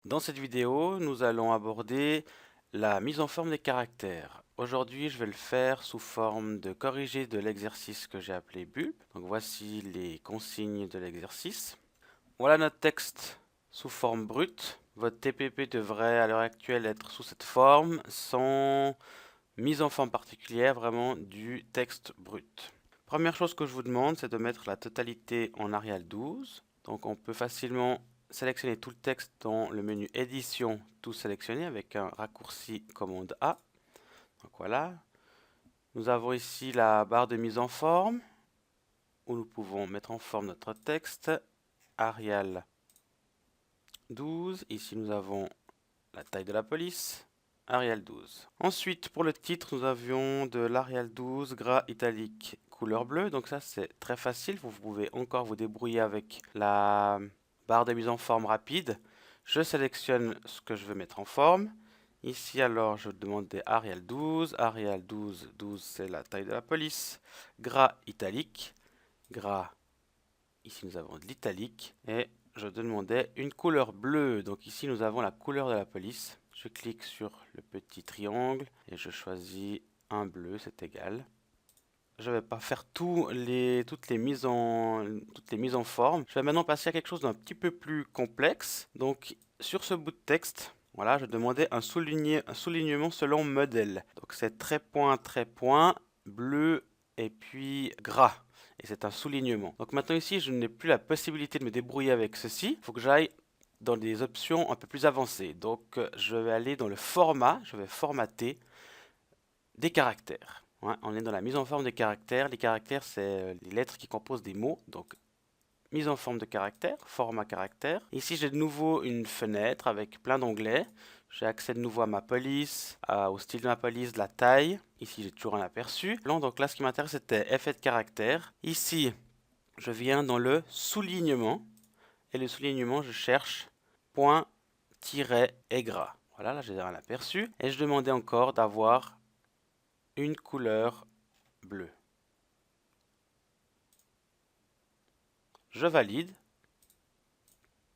Dans cette vidéo, nous allons aborder la mise en forme des caractères. Aujourd'hui, je vais le faire sous forme de corrigé de l'exercice que j'ai appelé bulbe. Donc voici les consignes de l'exercice. Voilà notre texte sous forme brute. Votre TPP devrait à l'heure actuelle être sous cette forme, sans mise en forme particulière, vraiment du texte brut. Première chose que je vous demande, c'est de mettre la totalité en Arial 12. Donc on peut facilement sélectionner tout le texte dans le menu édition, tout sélectionner avec un raccourci commande A. Donc voilà. Nous avons ici la barre de mise en forme où nous pouvons mettre en forme notre texte. Arial 12. Ici nous avons la taille de la police. Arial 12. Ensuite, pour le titre, nous avions de l'Arial 12 gras italique couleur bleue. Donc ça, c'est très facile. Vous pouvez encore vous débrouiller avec la barre de mise en forme rapide. Je sélectionne ce que je veux mettre en forme. Ici, alors, je demande des Arial 12. Arial 12, 12, c'est la taille de la police. Gras italique. Gras, ici, nous avons de l'italique. Et je demandais une couleur bleue. Donc ici, nous avons la couleur de la police. Je clique sur le petit triangle et je choisis un bleu, c'est égal. Je ne vais pas faire toutes les mises en forme. Je vais maintenant passer à quelque chose d'un petit peu plus complexe. Donc sur ce bout de texte, voilà, je demandais un soulignement selon modèle. Donc c'est trait point, bleu et puis gras. Et c'est un soulignement. Donc maintenant ici, je n'ai plus la possibilité de me débrouiller avec ceci. Il faut que j'aille dans des options un peu plus avancées. Donc je vais aller dans le format, je vais formater des caractères. Ouais, on est dans la mise en forme des caractères. Les caractères, c'est les lettres qui composent des mots. Donc mise en forme de caractère, format caractère. Ici, j'ai de nouveau une fenêtre avec plein d'onglets. J'ai accès de nouveau à ma police, au style de ma police, de la taille. Ici, j'ai toujours un aperçu. Donc là, ce qui m'intéresse, c'était effet de caractère. Ici, je viens dans le soulignement. Et le soulignement, je cherche point, tiret et gras. Voilà, là, j'ai un aperçu. Et je demandais encore d'avoir une couleur bleue. Je valide.